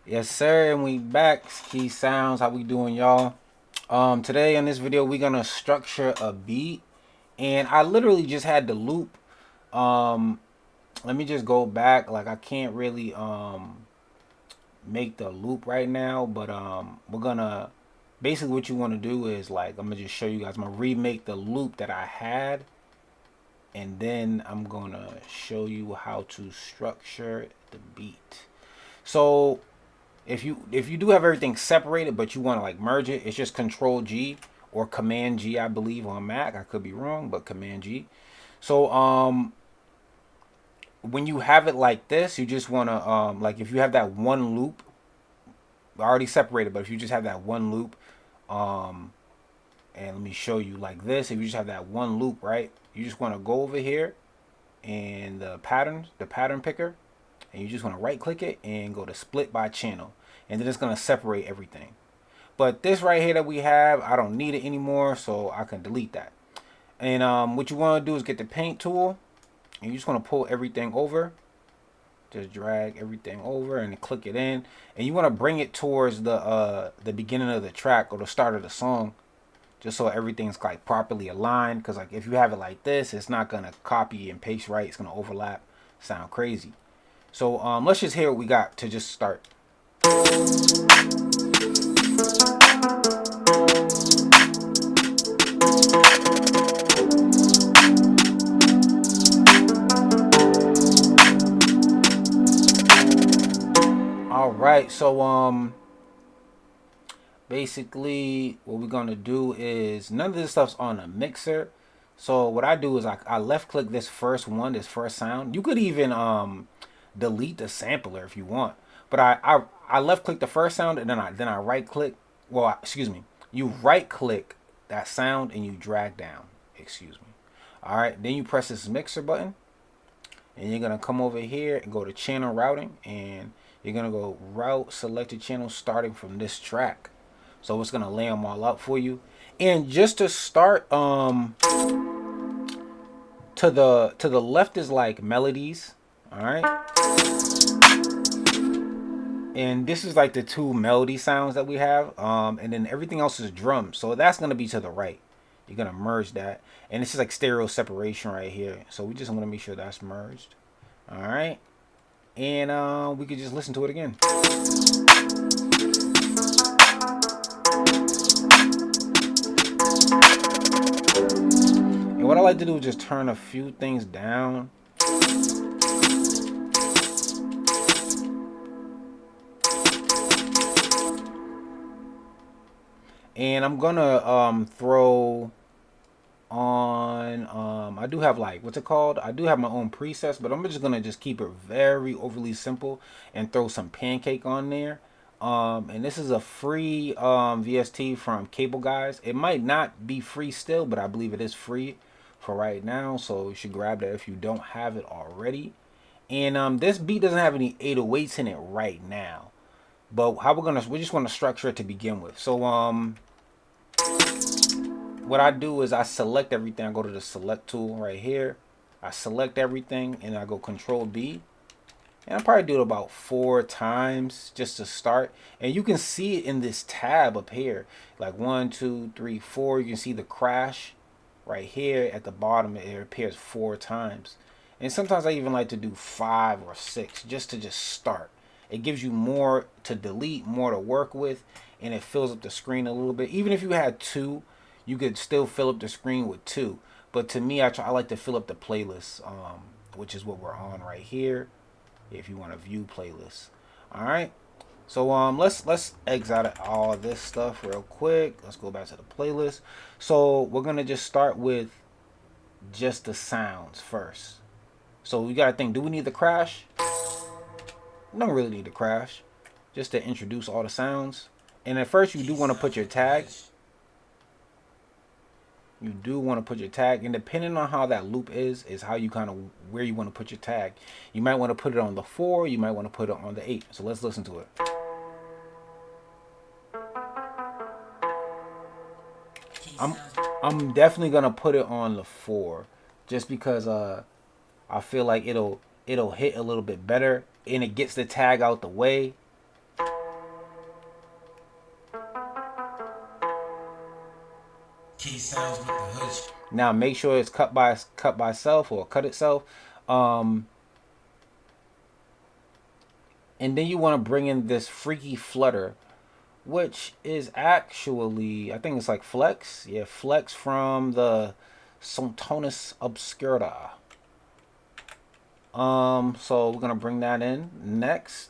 Yes, sir, and we back. Key Sounds, how we doing, y'all? Today in this video, we're gonna structure a beat, and I literally just had the loop. Um, Let me just go back. Like I can't really make the loop right now, but we're gonna basically what you want to do is like I'm gonna just show you guys. I'm gonna remake the loop that I had, and then I'm gonna show you how to structure the beat. So if you do have everything separated but you want to like merge it, it's just Control G or Command G, I believe, on Mac. I could be wrong, but Command G. So when you have it like this, you just want to like if you have that one loop already separated, but if you just have that one loop, um and let me show you like this, if you just have that one loop, right, you just want to go over here and the pattern picker, and you just want to right click it and go to split by channel, and then it's going to separate everything. But this right here that we have, I don't need it anymore, so I can delete that. And what you want to do is get the paint tool, and you just want to pull everything over. Just drag everything over and click it in, and you want to bring it towards the beginning of the track or the start of the song, just so everything's like properly aligned. Because like if you have it like this, it's not gonna copy and paste right. It's gonna overlap, sound crazy. So let's just hear what we got to just start. All right, so basically what we're gonna do is none of this stuff's on a mixer. So what I do is I left click this first one, this first sound. You could even delete the sampler if you want. But I left click the first sound, and then I right click. Well, excuse me. You right click that sound and you drag down. Excuse me. All right. Then you press this mixer button, and you're gonna come over here and go to channel routing, and you're gonna go route selected channel starting from this track. So it's gonna lay them all out for you. And just to start, to the left is like melodies. All right. And this is like the two melody sounds that we have, and then everything else is drums, so that's going to be to the right. You're going to merge that, and this is like stereo separation right here, so we just want to make sure that's merged. All right, and we could just listen to it again. And what I like to do is just turn a few things down. And I'm gonna throw on I do have like what's it called, I do have my own presets, but I'm just gonna just keep it very overly simple and throw some pancake on there. And this is a free VST from Cable Guys. It might not be free still, but I believe it is free for right now, so you should grab that if you don't have it already. And this beat doesn't have any 808s in it right now, but how we just want to structure it to begin with. So what I do is I select everything. I go to the select tool right here. I select everything and I go Control B. And I probably do it about 4 times just to start. And you can see it in this tab up here. Like 1, 2, 3, 4. You can see the crash right here at the bottom. It appears 4 times. And sometimes I even like to do 5 or 6 just to just start. It gives you more to delete, more to work with, and it fills up the screen a little bit. Even if you had 2, you could still fill up the screen with 2. But to me, I like to fill up the playlist, which is what we're on right here. If you want to view playlists, all right. So let's exit all this stuff real quick. Let's go back to the playlist. So we're gonna just start with just the sounds first. So we gotta think: do we need the crash? We don't really need the crash, just to introduce all the sounds. And at first, you do want to put your tag. You do want to put your tag, and depending on how that loop is how you kind of where you want to put your tag. You might want to put it on the 4, you might want to put it on the 8. So let's listen to it. I'm I'm definitely gonna put it on the 4, just because I feel like it'll hit a little bit better and it gets the tag out the way. Key sounds with the hood. Now make sure it's cut by itself or cut itself. And then you want to bring in this freaky flutter, which is actually, I think it's like Flex. Yeah, Flex from the Sontonus Obscura. So we're gonna bring that in next.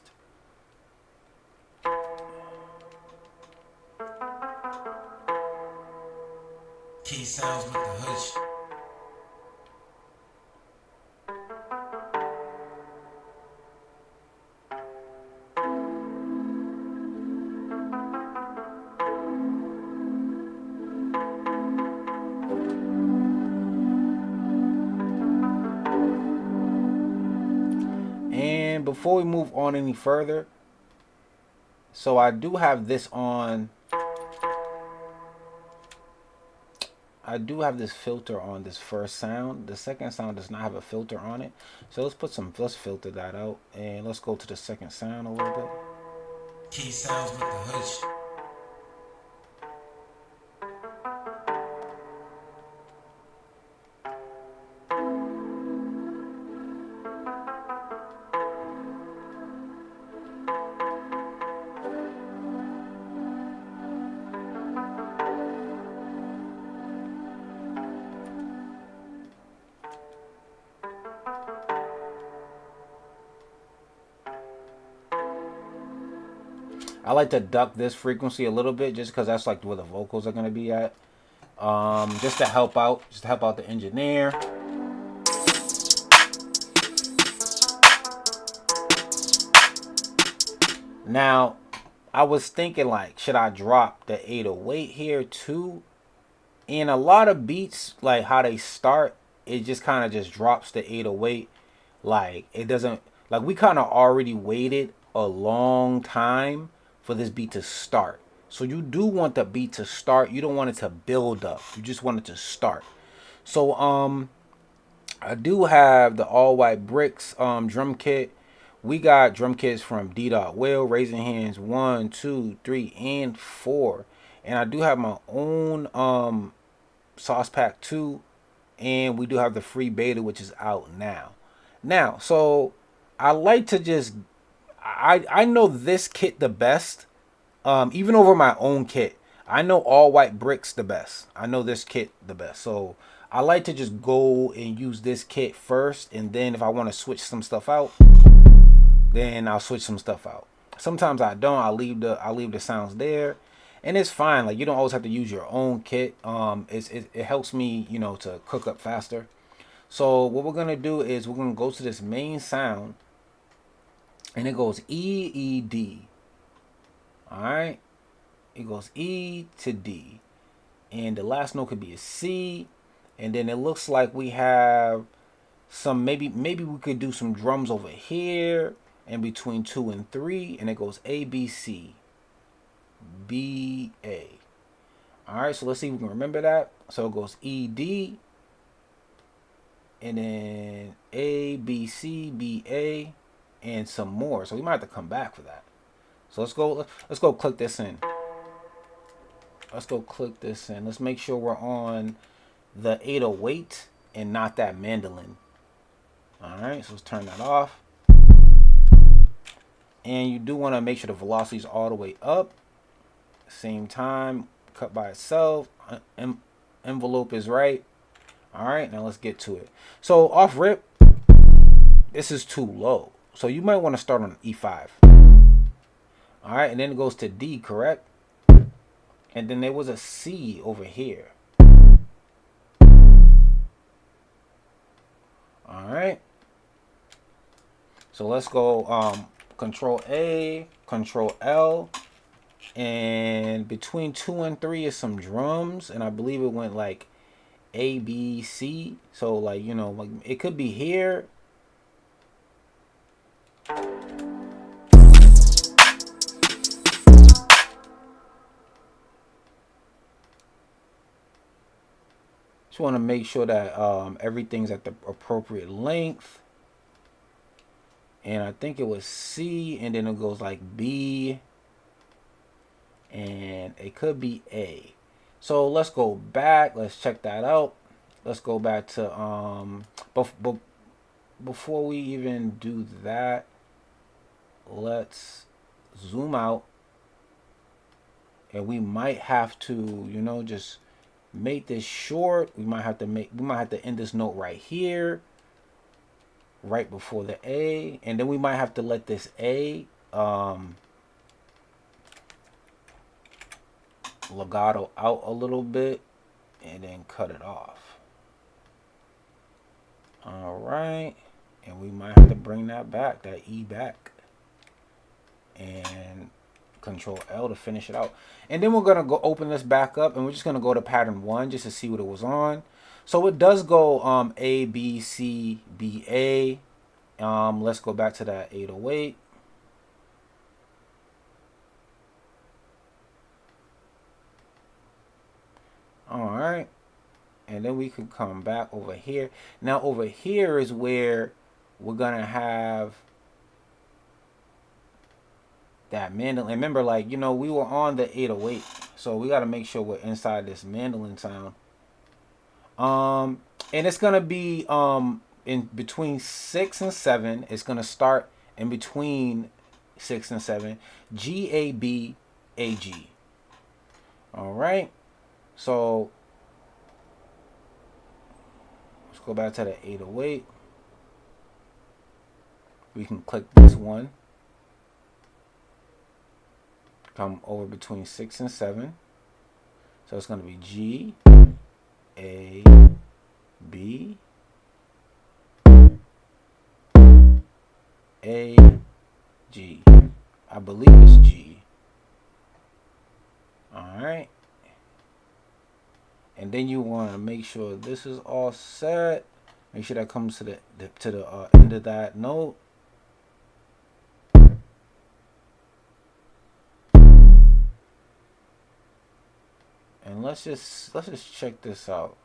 Key sounds with the hood. And before we move on any further, so I do have this on. I do have this filter on this first sound. The second sound does not have a filter on it. So let's filter that out. And let's go to the second sound a little bit. Key sounds with the hood. I like to duck this frequency a little bit just because that's like where the vocals are going to be at. Just to help out the engineer. Now, I was thinking like, should I drop the 808 here too? And a lot of beats, like how they start, it just kind of just drops the 808. Like it doesn't, like we kind of already waited a long time for this beat to start. So you do want the beat to start. You don't want it to build up. You just want it to start. So I do have the all white bricks drum kit. We got drum kits from D. Will, Raising Hands 1, 2, 3, and 4. And I do have my own Sauce Pack 2. And we do have the free beta, which is out now. Now, so I like to just I know this kit the best. Even over my own kit. I know all white bricks the best. I know this kit the best. So I like to just go and use this kit first, and then if I want to switch some stuff out, then I'll switch some stuff out. Sometimes I don't. I leave the sounds there, and it's fine. Like you don't always have to use your own kit. It helps me, to cook up faster. So what we're gonna do is we're gonna go to this main sound, and it goes E E D. All right, it goes E to D, and the last note could be a C, and then it looks like we have some maybe we could do some drums over here in between 2 and 3, and it goes A B C B A. All right, so let's see if we can remember that. So it goes E D, and then A B C B A, and some more. So we might have to come back for that. So let's go click this in. Let's go click this in. Let's make sure we're on the 808 and not that mandolin. All right, so let's turn that off. And you do want to make sure the velocity is all the way up. Same time, cut by itself. Envelope is right. All right, now let's get to it. So off rip, this is too low. So you might want to start on E5. All right, and then it goes to D, correct? And then there was a C over here. All right. So let's go Control A, Control L. And between 2 and 3 is some drums. And I believe it went like A, B, C. So like, like it could be here. Just want to make sure that everything's at the appropriate length. And I think it was C, and then it goes like B, and it could be A. So let's go back. Let's check that out. Let's go back to before we even do that, let's zoom out, and we might have to, just make this short. We might have to end this note right here, right before the A, and then we might have to let this A legato out a little bit and then cut it off. All right, and we might have to bring that back, that E back, and Control L to finish it out. And then we're gonna go open this back up, and we're just gonna go to pattern 1 just to see what it was on. So it does go A, B, C, B, A. Let's go back to that 808. All right, and then we can come back over here. Now over here is where we're gonna have that mandolin. Remember, like, we were on the 808, so we got to make sure we're inside this mandolin sound. And it's gonna be in between 6 and 7. It's gonna start in between 6 and 7. G, A, B, A, G. All right, so let's go back to the 808. We can click this one, come over between 6 and 7. So it's going to be G, A, B, A, G. I believe it's G. All right. And then you want to make sure this is all set. Make sure that comes to the end of that note. And let's just check this out.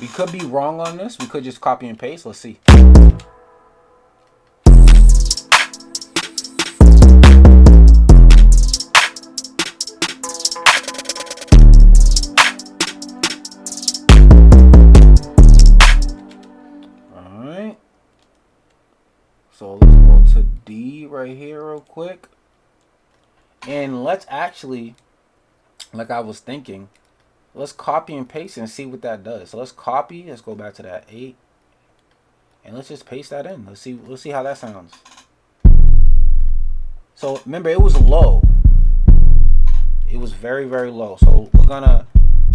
We could be wrong on this. We could just copy and paste. Let's see. Alright. So let's go to D right here real quick. And let's actually, like I was thinking, let's copy and paste and see what that does. So let's copy. Let's go back to that 8, and let's just paste that in. Let's see how that sounds. So remember, it was low. It was very, very low. So we're gonna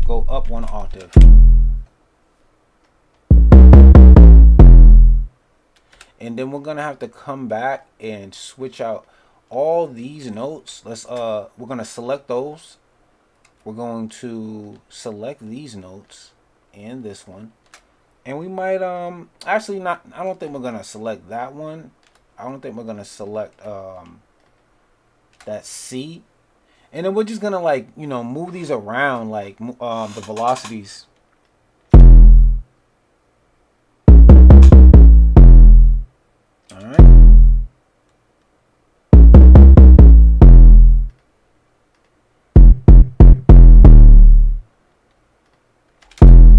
go up 1 octave. And then we're gonna have to come back and switch out all these notes. We're gonna select those. We're going to select these notes and this one. And we might actually not, I don't think we're gonna select that one. I don't think we're gonna select that C. And then we're just gonna, like, move these around, like the velocities. Alright.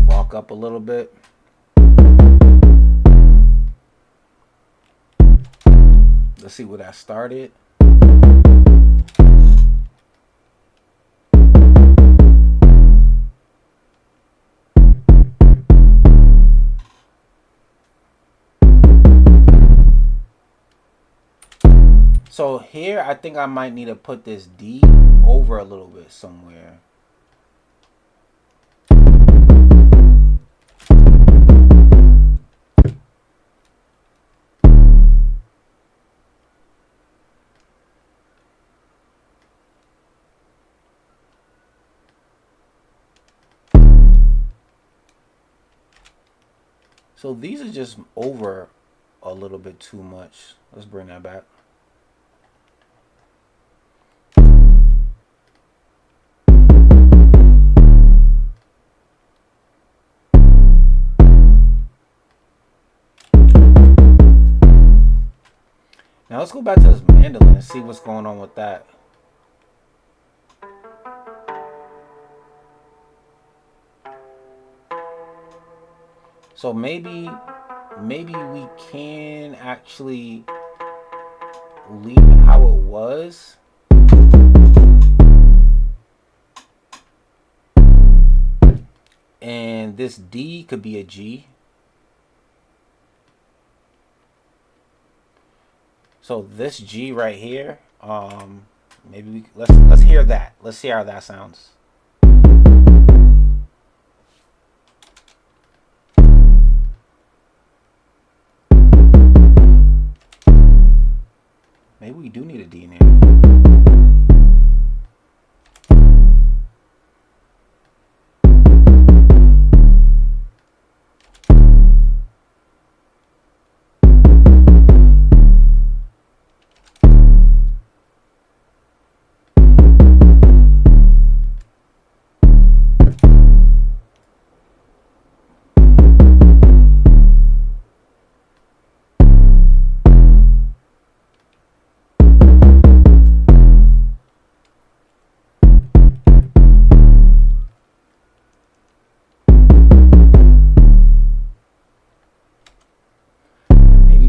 Walk up a little bit. Let's see where that started. So here, I think I might need to put this D over a little bit somewhere. So these are just over a little bit too much. Let's bring that back. let's go back to this mandolin and see what's going on with that. So maybe we can actually leave it how it was. And this D could be a G. So this G right here, maybe let's hear that. Let's see how that sounds. Maybe we do need a D in here.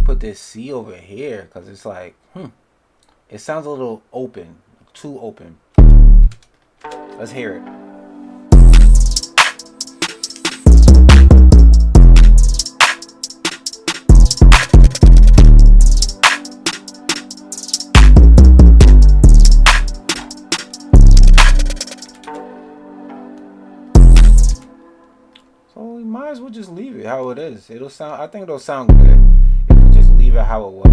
Put this C over here because it's like, it sounds a little open, too open. Let's hear it. So we might as well just leave it how it is. It'll sound, I think it'll sound good. Leave it how it was.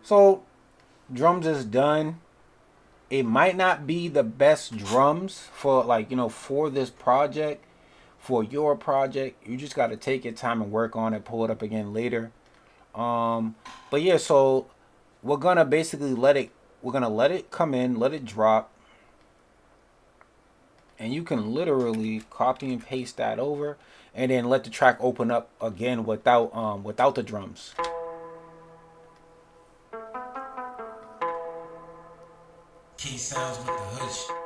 So drums is done. It might not be the best drums for, like, you know, for this project, for your project. You just got to take your time and work on it, pull it up again later. But yeah, so we're gonna basically let it come in, let it drop, and you can literally copy and paste that over, and then let the track open up again without the drums. Key sounds with the hood.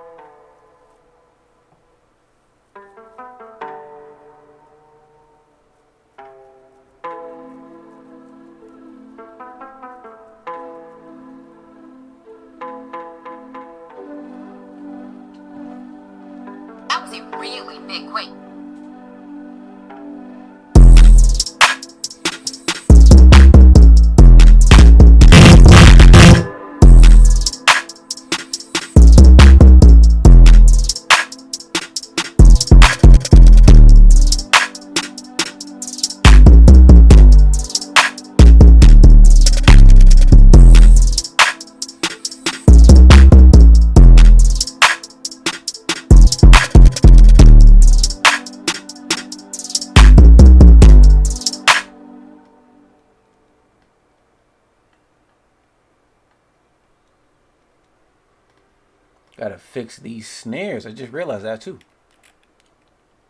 That was a really big quake. Gotta fix these snares. I just realized that too.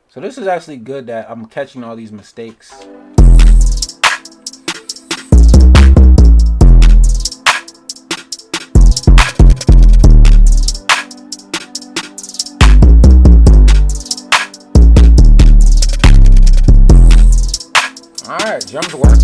So this is actually good that I'm catching all these mistakes. Alright, drums work.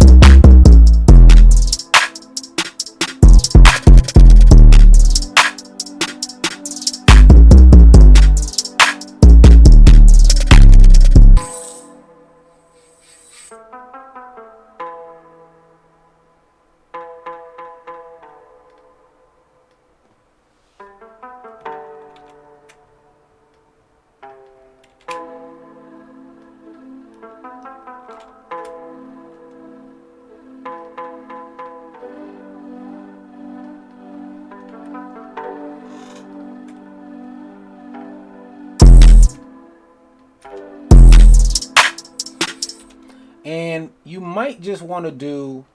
And you might just want to do,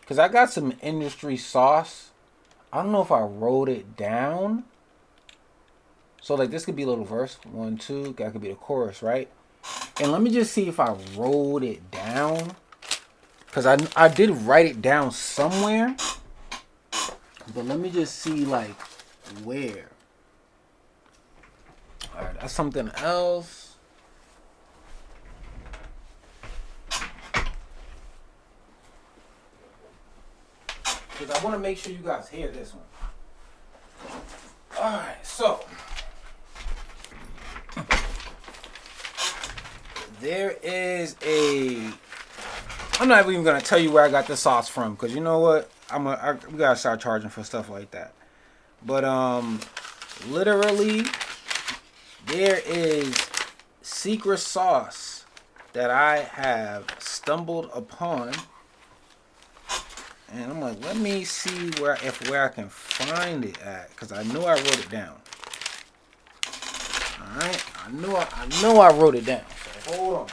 because I got some industry sauce. I don't know if I wrote it down. So like this could be a little verse. 1, 2, that could be the chorus, right? And let me just see if I wrote it down. Because I did write it down somewhere. But let me just see like where. Alright, that's something else. Because I want to make sure you guys hear this one. Alright, so there is a, I'm not even going to tell you where I got this sauce from, because you know what? We got to start charging for stuff like that. But literally there is secret sauce that I have stumbled upon. And I'm like, let me see where I can find it at, because I know I wrote it down. All right, I know I wrote it down. So hold on.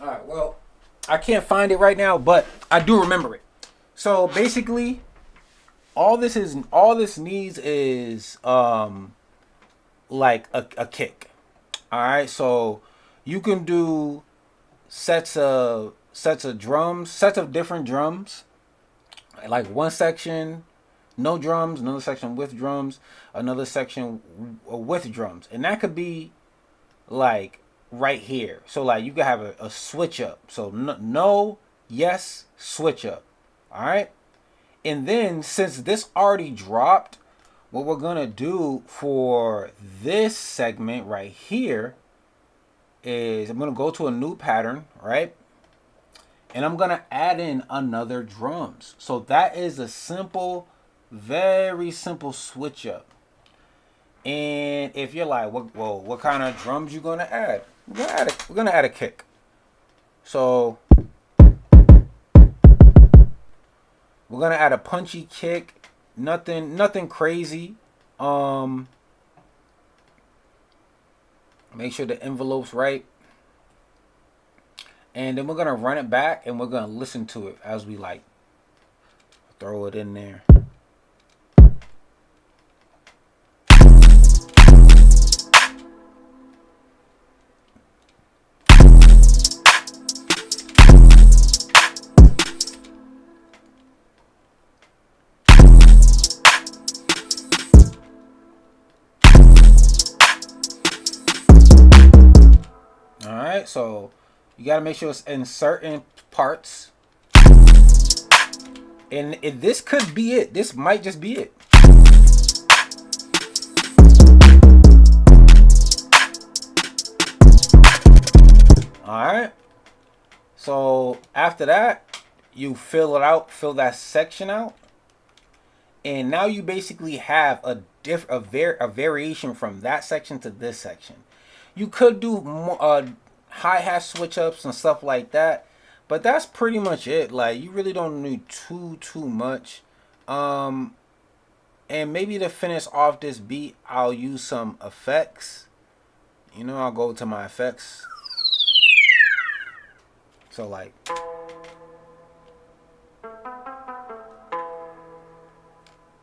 All right, well, I can't find it right now, but I do remember it. So basically, all this needs is like a kick. All right, so you can do sets of drums, sets of different drums, like one section no drums, another section with drums, another section with drums, and that could be like right here. So like you could have a switch up. So no, yes, switch up. All right. And then since this already dropped, what we're going to do for this segment right here is I'm going to go to a new pattern, right? And I'm going to add in another drums. So that is a simple, very simple switch up. And if you're like, well, what kind of drums you going to add? We're going to add a kick. So we're going to add a punchy kick. nothing crazy. Make sure the envelope's right. And then we're going to run it back and we're going to listen to it as we like throw it in there. All right, so you got to make sure it's in certain parts. And this could be it. This might just be it. Alright. So after that, you fill it out, fill that section out. And now you basically have a variation from that section to this section. You could do more, hi-hat switch ups and stuff like that, but that's pretty much it. Like, you really don't need too much. And maybe to finish off this beat, I'll use some effects. You know, I'll go to my effects. So like,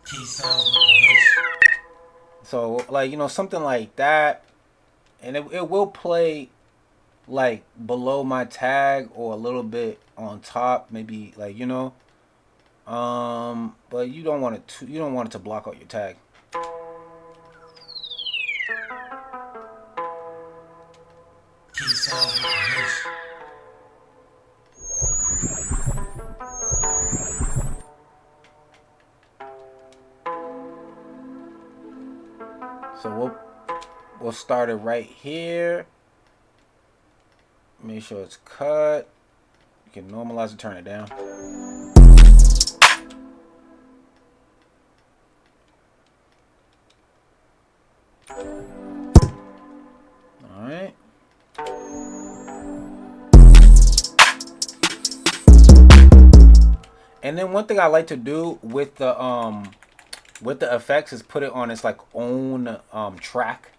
Key sounds with the hush. so like, you know, something like that. And it will play like below my tag or a little bit on top, maybe, like, you know. But you don't want it to block out your tag. Key sounds with the hush. So we'll start it right here. Make sure it's cut. You can normalize it, turn it down. All right. And then one thing I like to do with the effects is put it on its like own track,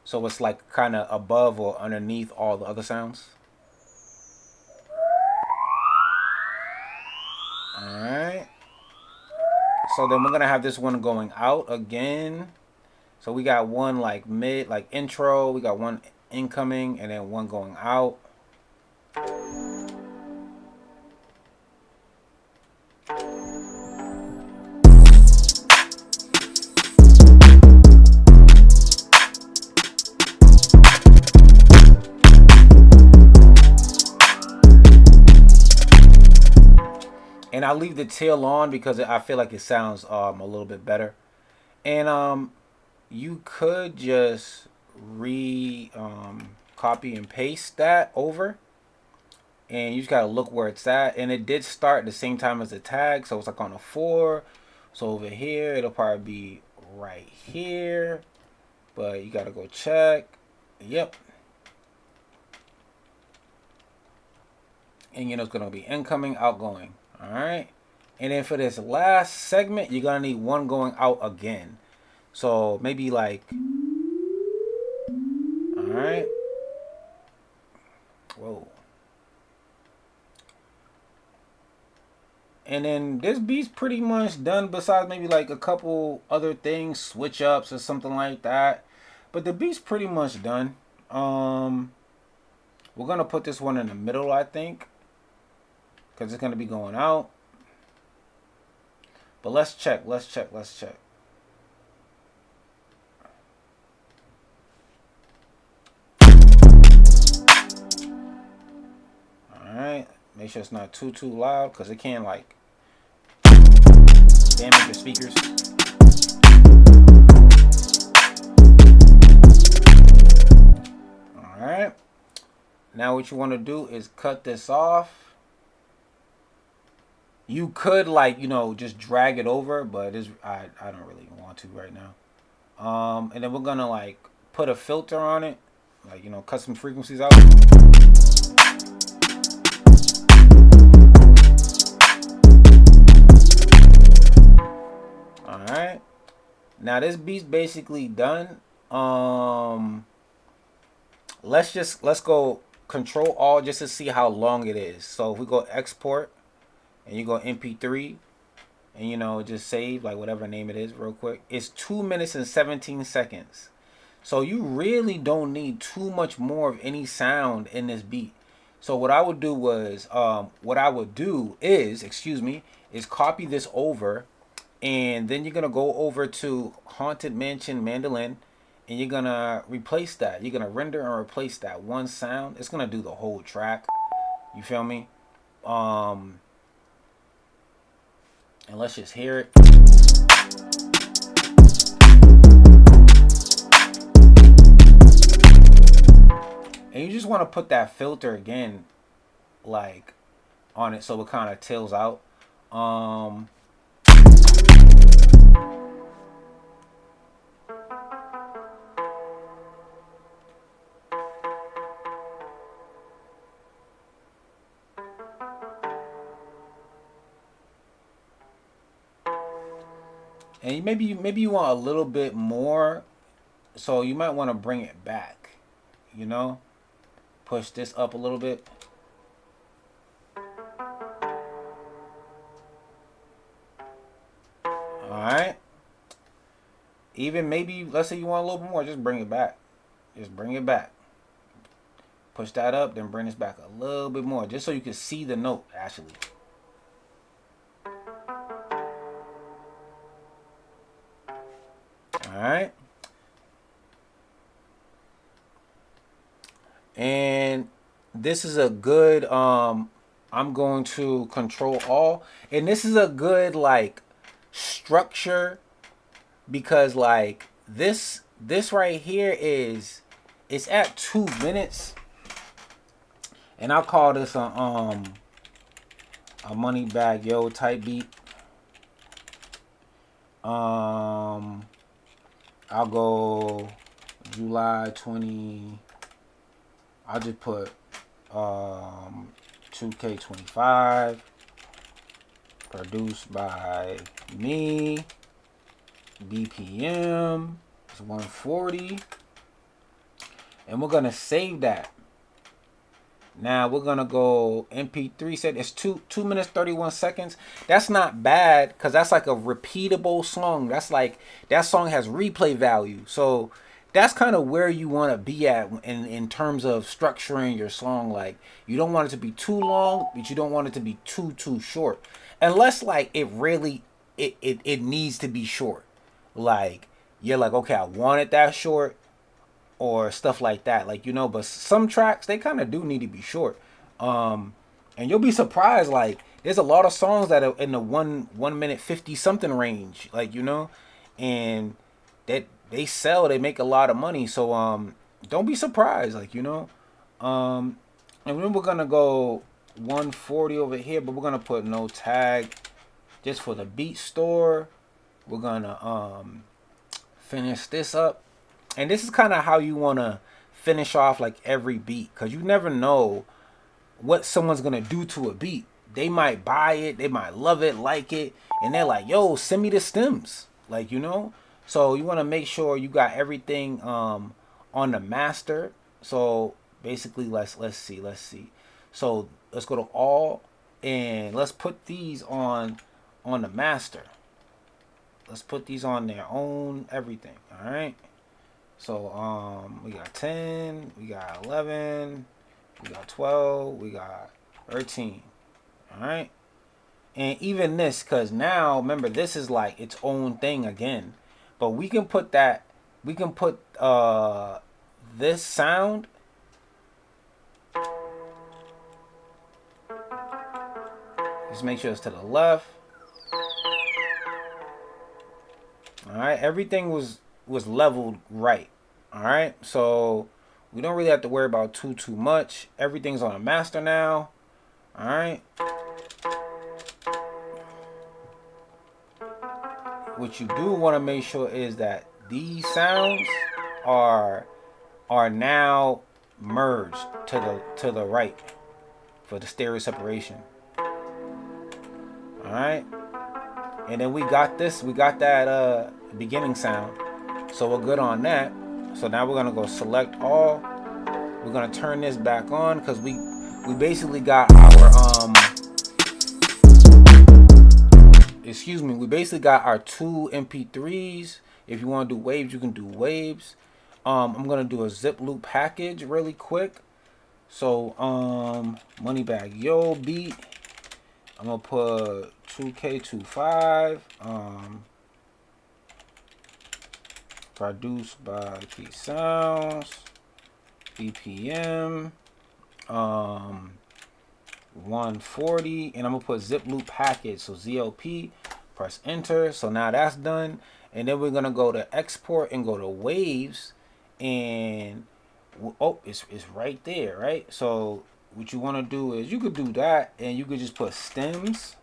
so it's like kind of above or underneath all the other sounds. All right. So then we're gonna have this one going out again. So we got one like mid, like intro. We got one incoming, and then one going out. And I leave the tail on because I feel like it sounds a little bit better. And you could just copy and paste that over, and you just gotta look where it's at. And it did start at the same time as the tag, so it's like on a 4. So over here it'll probably be right here, but you gotta go check. Yep. And you know it's gonna be incoming, outgoing. All right. And then for this last segment, you're gonna need one going out again. So maybe like, all right. Whoa. And then this beat's pretty much done, besides maybe like a couple other things, switch ups or something like that. But the beat's pretty much done. We're gonna put this one in the middle, I think, because it's gonna be going out. But let's check. Alright, make sure it's not too loud, because it can like damage your speakers. Alright, now what you want to do is cut this off. You could, like, you know, just drag it over, but I don't really want to right now. And then we're gonna like put a filter on it, like, you know, cut some frequencies out. All Now this beat's basically done. Let's go Control Alt just to see how long it is. So if we go export and you go MP3 and you know just save like whatever name it is real quick, it's 2 minutes and 17 seconds. So you really don't need too much more of any sound in this beat. So what I would do was, is copy this over, and then you're gonna go over to Haunted Mansion Mandolin, and you're gonna replace that. You're gonna render and replace that one sound. It's gonna do the whole track. You feel me? And let's just hear it. And you just want to put that filter again, like, on it so it kind of tails out. And maybe you want a little bit more, so you might want to bring it back, you know, push this up a little bit. All right. Even maybe, let's say you want a little bit more, just bring it back. Just bring it back. Push that up, then bring this back a little bit more, just so you can see the note actually. Alright. And this is a good, I'm going to Control Alt. And this is a good, like, structure, because, like, this right here is, it's at 2 minutes. And I'll call this a Moneybagg Yo type beat. I'll go July 20. I'll just put 2K25. Produced by me. BPM is 140. And we're gonna save that. Now we're gonna go MP3 set. It's 2 minutes 31 seconds. That's not bad, because that's like a repeatable song. That's like, that song has replay value. So that's kind of where you want to be at in terms of structuring your song. Like, you don't want it to be too long, but you don't want it to be too short. Unless like it really it needs to be short. Like, you're like, okay, I want it that short, or stuff like that, like, you know. But some tracks, they kind of do need to be short. And you'll be surprised, like, there's a lot of songs that are in the 1 minute 50 something range, like, you know, and that they sell, they make a lot of money. So don't be surprised, like, you know. And then we're gonna go 140 over here, but we're gonna put no tag just for the beat store. We're gonna finish this up. And this is kind of how you want to finish off like every beat, because you never know what someone's going to do to a beat. They might buy it, they might love it, like it, and they're like, yo, send me the stems, like, you know. So you want to make sure you got everything on the master. So basically, let's see. So let's go to all, and let's put these on the master. Let's put these on their own everything. All right. So we got 10, we got 11, we got 12, we got 13. All right. And even this, because now remember, this is like its own thing again. But we can put that, we can put this sound. Just make sure it's to the left. All right, everything was leveled right. All right, so we don't really have to worry about too much. Everything's on a master now. All right. What you do want to make sure is that these sounds are now merged to the right for the stereo separation. All right. And then we got this. We got that beginning sound. So we're good on that. So now we're gonna go select all. We're gonna turn this back on because we basically got our we basically got our 2 MP3s. If you want to do waves, you can do waves. I'm gonna do a zip loop package really quick. So Moneybagg Yo beat. I'm gonna put 2K25. Produced by Key Sounds. BPM 140, and I'm gonna put zip loop package, so ZLP. Press enter. So now that's done, and then we're gonna go to export and go to waves, and it's right there, right? So what you want to do is you could do that, and you could just put stems.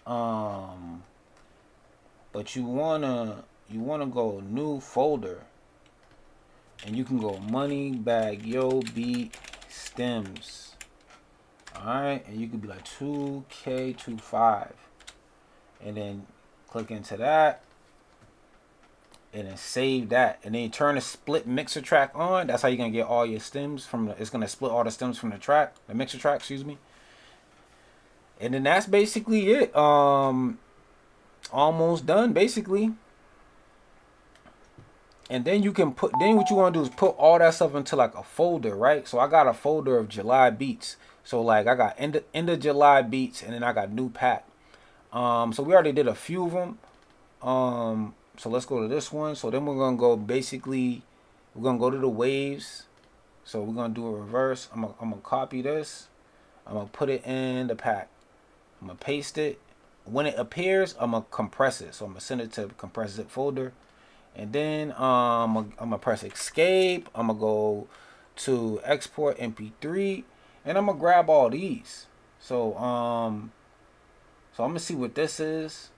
But you wanna go new folder. And you can go Moneybagg Yo beat stems. Alright, and you could be like 2K25. And then click into that. And then save that. And then you turn the split mixer track on. That's how you're gonna get all your stems from it's gonna split all the stems from the track. The mixer track, excuse me. And then that's basically it. Almost done, basically. And then you can then what you want to do is put all that stuff into like a folder, right? So I got a folder of July beats. So like I got end of July beats, and then I got new pack. So we already did a few of them. So let's go to this one. So then we're gonna go we're gonna go to the waves. So we're gonna do a reverse. I'm gonna copy this. I'm gonna put it in the pack. I'm gonna paste it. When it appears, I'm gonna compress it. So I'm gonna send it to the compress zip folder. And then I'm gonna press escape. I'm gonna go to export MP3, and I'm gonna grab all these. So I'm gonna see what this is.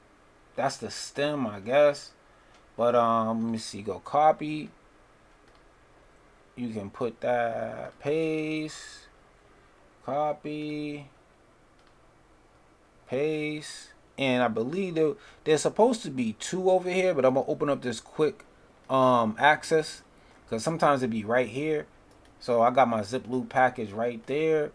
That's the stem, I guess. But let me see. Go copy. You can put that, paste, copy, paste. And I believe there's supposed to be 2 over here, but I'm gonna open up this quick access because sometimes it be right here. So I got my zip loop package right there,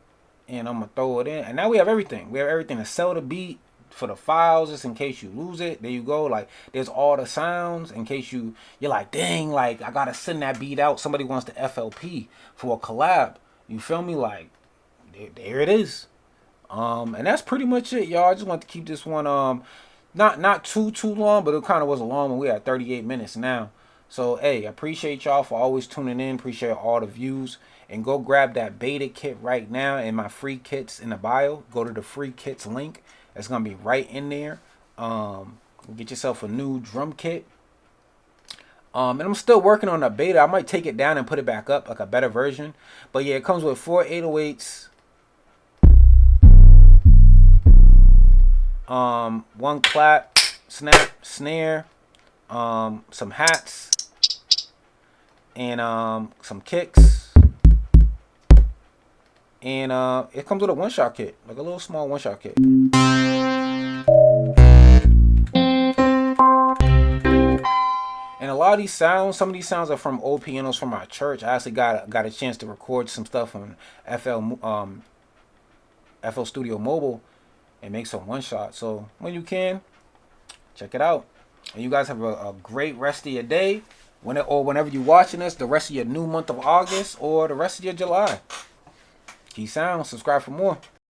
and I'm gonna throw it in. And now we have everything. We have everything to sell the beat for the files, just in case you lose it. There you go. Like there's all the sounds in case you're like, dang, like I gotta send that beat out. Somebody wants the FLP for a collab. You feel me? Like there it is. And that's pretty much it, y'all. I just want to keep this one not too long, but it kind of was a long one. We at 38 minutes now. So hey, I appreciate y'all for always tuning in. Appreciate all the views. And go grab that beta kit right now and my free kits in the bio. Go to the free kits link. It's gonna be right in there. Get yourself a new drum kit. And I'm still working on the beta. I might take it down and put it back up, like a better version. But yeah, it comes with 4 808s. 1 clap, snap, snare, some hats, and some kicks, and it comes with a 1-shot kit, like a little small 1-shot kit. And a lot of these sounds, some of these sounds are from old pianos from our church. I actually got a chance to record some stuff on FL Studio Mobile and make some 1-shot. So when you can, check it out. And you guys have a great rest of your day. Whenever you're watching this, the rest of your new month of August or the rest of your July. Key Sounds. Subscribe for more.